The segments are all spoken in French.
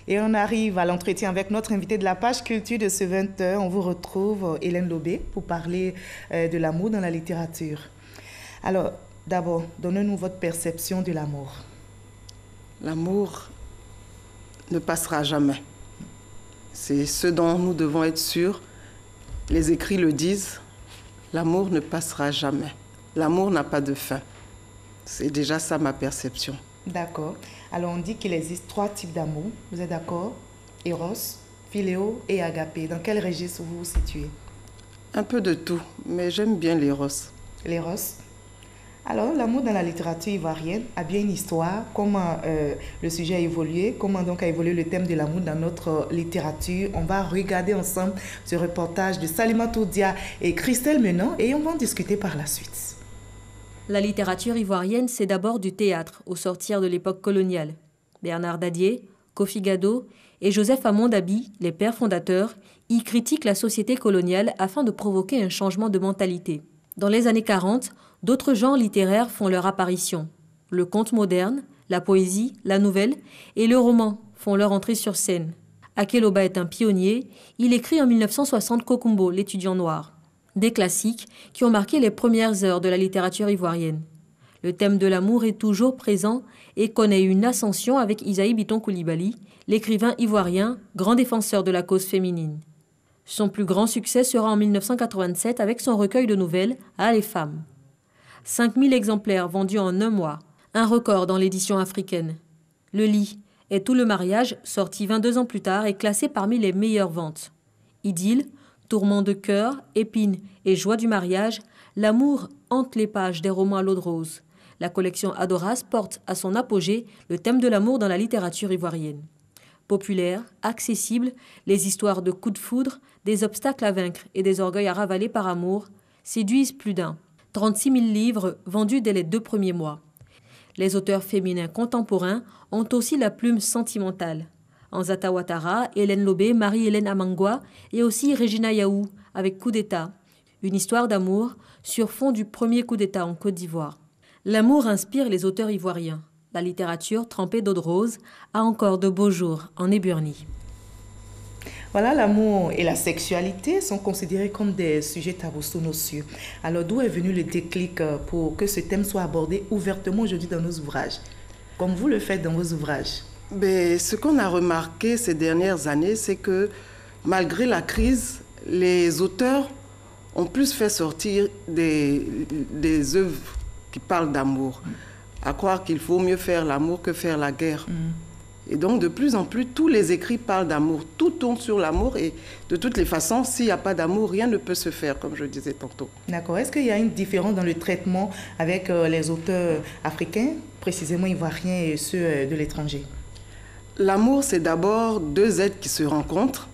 Et on arrive à l'entretien avec notre invité de la page culture de ce 20h. On vous retrouve, Hélène Lobé, pour parler de l'amour dans la littérature. Alors, d'abord, donnez-nous votre perception de l'amour. L'amour ne passera jamais. C'est ce dont nous devons être sûrs. Les écrits le disent, l'amour ne passera jamais. L'amour n'a pas de fin. C'est déjà ça ma perception. D'accord. Alors on dit qu'il existe 3 types d'amour. Vous êtes d'accord? Eros, Philéo et Agapé. Dans quel registre vous vous situez? Un peu de tout, mais j'aime bien l'éros. L'éros. Alors l'amour dans la littérature ivoirienne a bien une histoire. Comment le sujet a évolué? Comment donc a évolué le thème de l'amour dans notre littérature? On va regarder ensemble ce reportage de Salima Toudia et Christelle Menant et on va en discuter par la suite. La littérature ivoirienne, c'est d'abord du théâtre, au sortir de l'époque coloniale. Bernard Dadier, Kofi Gado et Joseph Hamon Dabi, les pères fondateurs, y critiquent la société coloniale afin de provoquer un changement de mentalité. Dans les années 40, d'autres genres littéraires font leur apparition. Le conte moderne, la poésie, la nouvelle et le roman font leur entrée sur scène. Akeloba est un pionnier, il écrit en 1960 Kokumbo, l'étudiant noir. Des classiques qui ont marqué les premières heures de la littérature ivoirienne. Le thème de l'amour est toujours présent et connaît une ascension avec Isaïe Biton Coulibaly, l'écrivain ivoirien, grand défenseur de la cause féminine. Son plus grand succès sera en 1987 avec son recueil de nouvelles « Ah les femmes ». 5000 exemplaires vendus en un mois, un record dans l'édition africaine. Le lit et tout le mariage, sorti 22 ans plus tard, est classé parmi les meilleures ventes. Idylle, tourment de cœur, épines et joie du mariage, l'amour hante les pages des romans à l'eau de rose. La collection Adoras porte à son apogée le thème de l'amour dans la littérature ivoirienne. Populaire, accessible, les histoires de coups de foudre, des obstacles à vaincre et des orgueils à ravaler par amour séduisent plus d'un. 36 000 livres vendus dès les 2 premiers mois. Les auteurs féminins contemporains ont aussi la plume sentimentale. Anzata Ouattara, Hélène Lobé, Marie-Hélène Amangwa et aussi Regina Yaou avec Coup d'État. Une histoire d'amour sur fond du premier coup d'État en Côte d'Ivoire. L'amour inspire les auteurs ivoiriens. La littérature trempée d'eau de rose a encore de beaux jours en Éburnie. Voilà, l'amour et la sexualité sont considérés comme des sujets tabous sous nos cieux. Alors d'où est venu le déclic pour que ce thème soit abordé ouvertement aujourd'hui dans nos ouvrages, comme vous le faites dans vos ouvrages? Mais ce qu'on a remarqué ces dernières années, c'est que malgré la crise, les auteurs ont plus fait sortir des œuvres qui parlent d'amour. À croire qu'il faut mieux faire l'amour que faire la guerre. Et donc, de plus en plus, tous les écrits parlent d'amour. Tout tourne sur l'amour et de toutes les façons, s'il n'y a pas d'amour, rien ne peut se faire, comme je disais tantôt. D'accord. Est-ce qu'il y a une différence dans le traitement avec les auteurs africains, précisément ivoiriens et ceux de l'étranger? L'amour, c'est d'abord 2 êtres qui se rencontrent,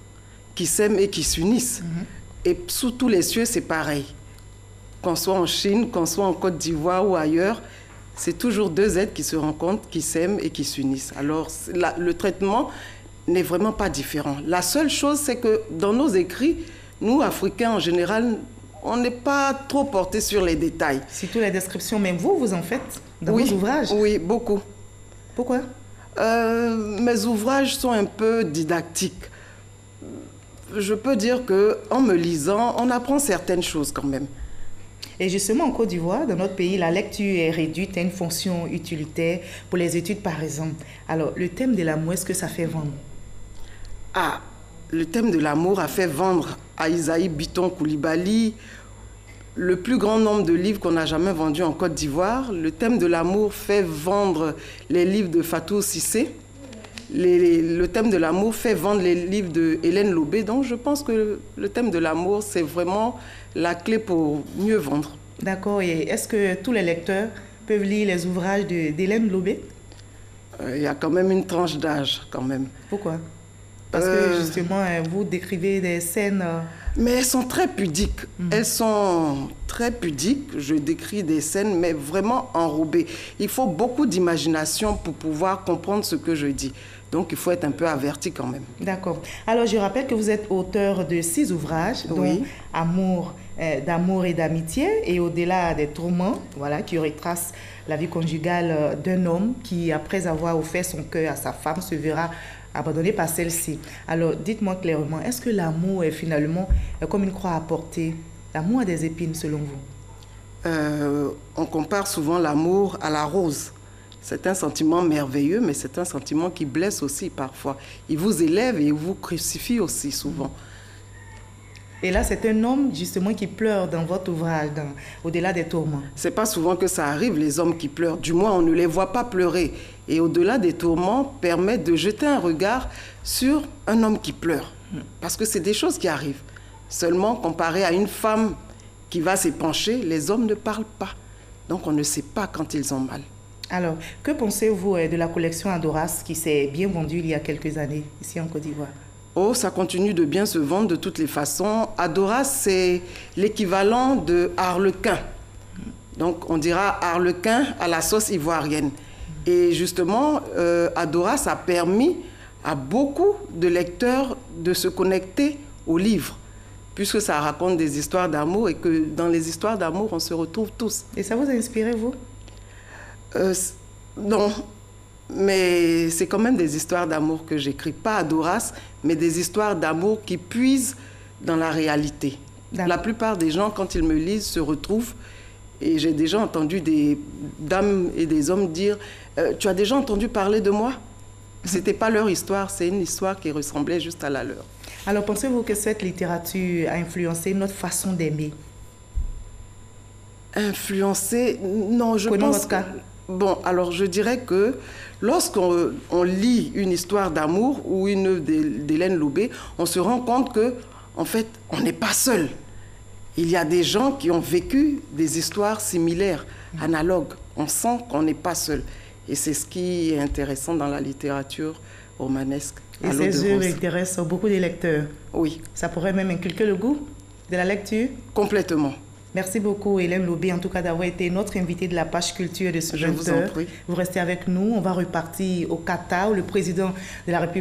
qui s'aiment et qui s'unissent. Et sous tous les cieux, c'est pareil. Qu'on soit en Chine, qu'on soit en Côte d'Ivoire ou ailleurs, c'est toujours 2 êtres qui se rencontrent, qui s'aiment et qui s'unissent. Alors, le traitement n'est vraiment pas différent. La seule chose, c'est que dans nos écrits, nous, Africains en général, on n'est pas trop portés sur les détails. Surtout les descriptions, même vous en faites dans vos ouvrages? Oui, beaucoup. Pourquoi? Mes ouvrages sont un peu didactiques. Je peux dire qu'en me lisant, on apprend certaines choses quand même. Et justement, en Côte d'Ivoire, dans notre pays, la lecture est réduite à une fonction utilitaire pour les études, par exemple. Alors, le thème de l'amour, est-ce que ça fait vendre? Ah, le thème de l'amour a fait vendre à Isaïe Biton Coulibaly le plus grand nombre de livres qu'on n'a jamais vendus en Côte d'Ivoire. Le thème de l'amour fait vendre les livres de Fatou Cissé. Le thème de l'amour fait vendre les livres de Hélène Lobé. Donc, je pense que le thème de l'amour, c'est vraiment la clé pour mieux vendre. D'accord. Et est-ce que tous les lecteurs peuvent lire les ouvrages d'Hélène Lobé? Il y a quand même une tranche d'âge, quand même. Pourquoi? Parce que, justement, vous décrivez des scènes... Mais elles sont très pudiques. Elles sont très pudiques. Je décris des scènes, mais vraiment enrobées. Il faut beaucoup d'imagination pour pouvoir comprendre ce que je dis. Donc, il faut être un peu averti quand même. D'accord. Alors, je rappelle que vous êtes auteur de 6 ouvrages, dont Amour, d'amour et d'amitié, et Au-delà des tourments, voilà, qui retrace la vie conjugale d'un homme qui, après avoir offert son cœur à sa femme, se verra abandonné par celle-ci. Alors, dites-moi clairement, est-ce que l'amour est finalement comme une croix à porter? L'amour a des épines, selon vous? On compare souvent l'amour à la rose. C'est un sentiment merveilleux, mais c'est un sentiment qui blesse aussi parfois. Il vous élève et il vous crucifie aussi souvent. Et là, c'est un homme justement qui pleure dans votre ouvrage, Au-delà des tourments. C'est pas souvent que ça arrive, les hommes qui pleurent. Du moins, on ne les voit pas pleurer. Et Au-delà des tourments permet de jeter un regard sur un homme qui pleure. Parce que c'est des choses qui arrivent. Seulement, comparé à une femme qui va s'épancher, les hommes ne parlent pas. Donc, on ne sait pas quand ils ont mal. Alors, que pensez-vous de la collection Adoras qui s'est bien vendue il y a quelques années ici en Côte d'Ivoire? Oh, ça continue de bien se vendre de toutes les façons. Adoras, c'est l'équivalent de Harlequin. Donc, on dira Harlequin à la sauce ivoirienne. Et justement, Adoras a permis à beaucoup de lecteurs de se connecter au livre, puisque ça raconte des histoires d'amour et que dans les histoires d'amour, on se retrouve tous. Et ça vous a inspiré, vous? Non, mais c'est quand même des histoires d'amour que j'écris. Pas Adoras, mais des histoires d'amour qui puisent dans la réalité. La plupart des gens, quand ils me lisent, se retrouvent. Et j'ai déjà entendu des dames et des hommes dire « Tu as déjà entendu parler de moi ?» Ce n'était pas leur histoire, c'est une histoire qui ressemblait juste à la leur. Alors, pensez-vous que cette littérature a influencé notre façon d'aimer? Influencé? Non, je Prenons pense... votre cas. Bon, alors je dirais que lorsqu'on lit une histoire d'amour ou une œuvre d'Hélène Loubet, on se rend compte que, en fait, on n'est pas seul. Il y a des gens qui ont vécu des histoires similaires, analogues. On sent qu'on n'est pas seul. Et c'est ce qui est intéressant dans la littérature romanesque. Et ces œuvres intéressent beaucoup de lecteurs. Oui. Ça pourrait même inculquer le goût de la lecture? Complètement. Merci beaucoup, Hélène Loubet, en tout cas d'avoir été notre invitée de la page culture de ce 20h. Je vous en prie. Vous restez avec nous. On va repartir au Qatar, où le président de la République